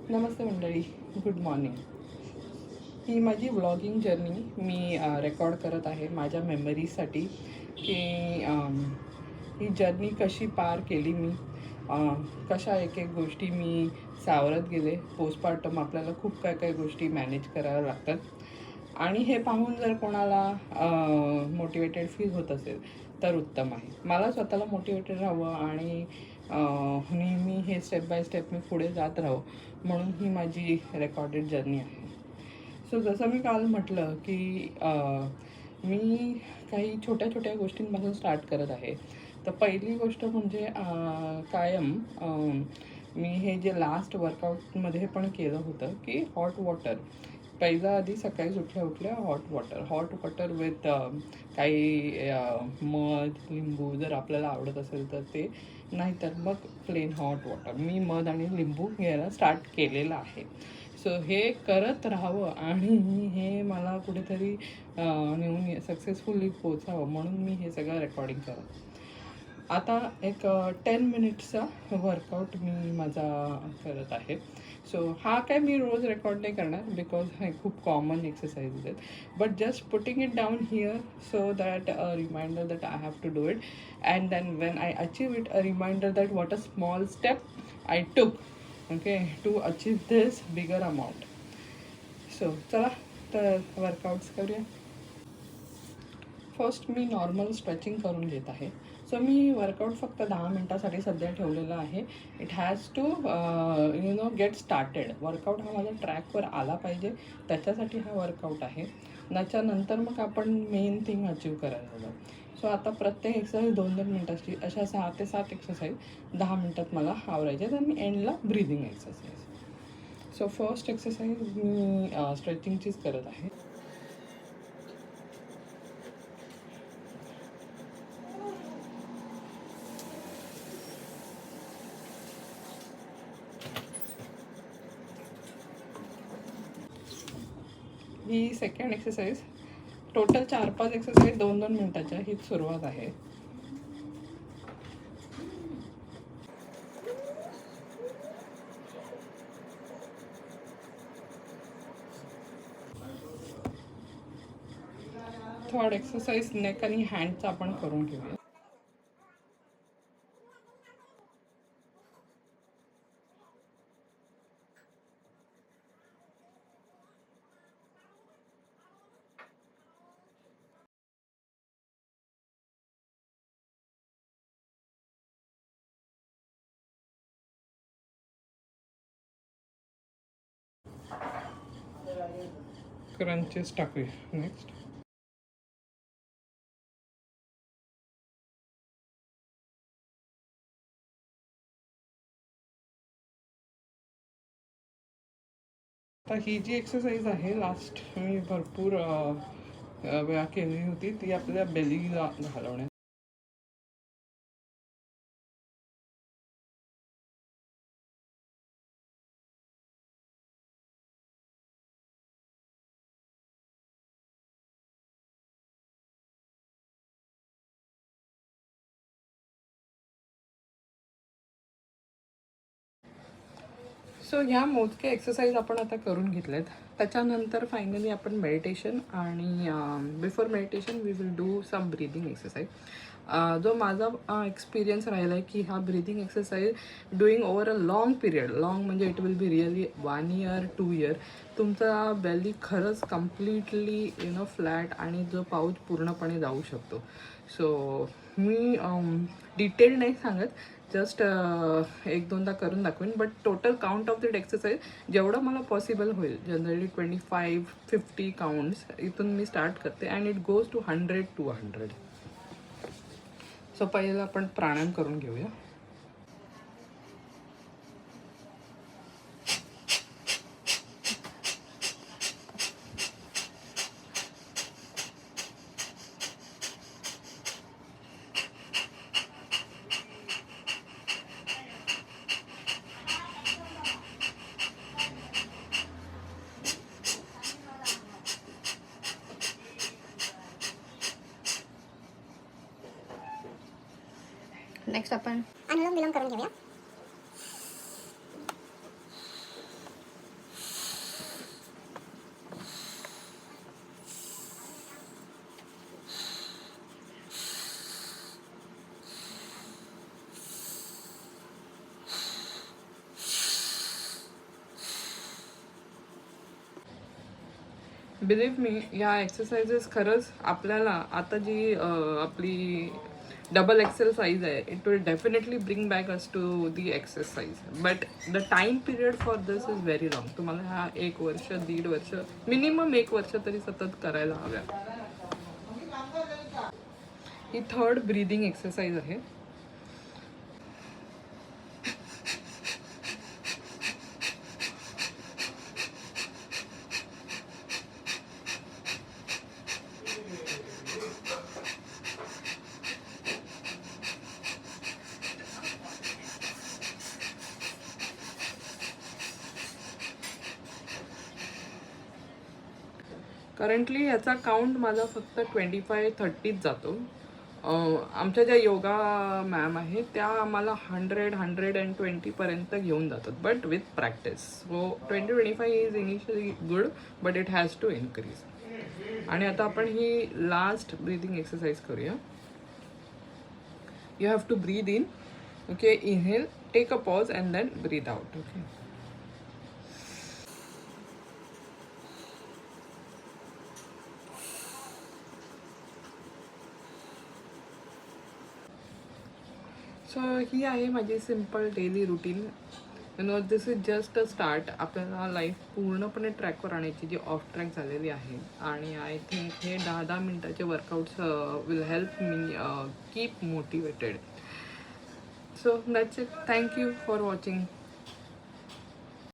नमस्ते मंडळी, good morning. ही माझी vlogging journey मी record करत आहे माझ्या मेमरीजसाठी की ही जर्नी कशी पार केली मी, कशा एक एक गोष्टी मी सावरत गेले. पोस्टपार्टम आपल्याला खूप काय काय गोष्टी मॅनेज कराव्या लागतात आणि हे पाहून जर कोणाला मोटिवेटेड फील होत असेल तर उत्तम आहे. मला स्वतःला मोटिवेटेड राहावं आणि नेहमी हे स्टेप बाय स्टेप मी पुढे जात राहावं म्हणून ही माझी रेकॉर्डेड जर्नी आहे. सो जसं मी काल म्हटलं की मी काही छोट्या छोट्या गोष्टींपासून स्टार्ट करत आहे. तर पहिली गोष्ट म्हणजे कायम मी हे जे लास्ट वर्कआउटमध्ये पण केलं होतं की हॉट वॉटर. पहिलं आधी सकाळीच उठल्या उठल्या हॉट वॉटर विथ काही मध लिंबू जर आपल्याला आवडत असेल तर ते, नाहीतर मग प्लेन हॉट वॉटर. मी मध आणि लिंबू घ्यायला स्टार्ट केलेलं आहे. सो हे करत राहावं आणि हे मला कुठेतरी नेऊन सक्सेसफुली पोचावं म्हणून मी हे सगळं रेकॉर्डिंग करत. आता एक 10 मिनिट्सचा वर्कआउट मी माझा करत आहे. सो हा काय मी रोज रेकॉर्ड नाही करणार बिकॉज हे खूप कॉमन एक्सरसाइजेस आहेत. But just putting it down here so that a reminder that I have to do it and then when I achieve it a reminder that what a small step I took okay to achieve this bigger amount. So चला तर workouts करूया. First मी normal stretching करून घेत आहे. So मी workout फक्त 10 मिनटासाठी सध्या ठेवलेला आहे. It has to get started. Workout हा माझ्या ट्रॅकवर आला पाहिजे त्याच्यासाठी हा वर्कआउट आहे. त्याच्यानंतर मग आपण मेन थिंग अचीव करायला जाऊ. सो आता प्रत्येक एक्सरसाइज 2-2 मिनटाची अशा 6 ते 7 एक्सरसाइज 10 मिनटात मला आवरायचे. तर मी एंडला breathing exercise. So first exercise मी स्ट्रेचिंगचीच करत आहे. ही सेकंड एक्सरसाइज. टोटल 4-5 एक्सरसाइज 2-2 मिनटाच्या हीच सुरुवात आहे. थर्ड एक्सरसाइज नेक आणि हँडचा आपण करून घेऊया. क्रंचेस टाकूया नेक्स्ट. आता ही जी एक्सरसाइज आहे लास्ट मी भरपूर वेळा केली होती ती आपल्या बेलीला घालवण्यात. सो ह्या मोजक्या एक्सरसाइज आपण आता करून घेतल्यात. त्याच्यानंतर फायनली आपण मेडिटेशन आणि before meditation we will do some breathing exercise. जो माझा एक्सपिरियन्स राहिला आहे की हा breathing exercise doing over a long period, long म्हणजे it will be really 1 year 2 year, तुमचा बेली खरंच कम्प्लिटली फ्लॅट आणि जो पाऊच पूर्णपणे जाऊ शकतो. सो मी डिटेल नाही सांगत, जस्ट 1-2दा करून दाखवेन. But total count of that exercise जेवढं मला पॉसिबल होईल, जनरली 25-50 काउंट्स इथून मी स्टार्ट करते and it goes to 100 to 100. So पहिलं आपण प्राणायाम करून घेऊया. नेक्स्ट आपण अनुलोम विलोम करून घेऊया. बिलीव्ह मी, या एक्सरसाइजेस खरंच आपल्याला आता जी आपली डबल एक्सेल साईज आहे, it will definitely bring back us to the exercise. But the time period for this is very long. तुम्हाला ह्या 1 वर्ष 1.5 वर्ष, मिनिमम 1 वर्ष तरी सतत करायला हव्या. ही 3rd ब्रीदिंग एक्सरसाइज आहे. करंटली याचा काउंट माझा फक्त 25-30च जातो. आमच्या ज्या योगा मॅम आहेत त्या आम्हाला 100-120पर्यंत घेऊन जातात, but with practice. So 20-25 is initially good, but it has to increase. आणि आता आपण ही लास्ट ब्रीदिंग एक्सरसाइज करूया. You have to breathe in, okay, inhale, take a pause and then breathe out. Okay. So ही आहे माझी simple daily routine. This is just a start. आपल्याला life पूर्णपणे ट्रॅकवर आणायची जी ऑफ ट्रॅक झालेली आहे. आणि आय थिंक हे 10-10 मिनटाचे workouts will help me keep motivated. So that's it. Thank you for watching.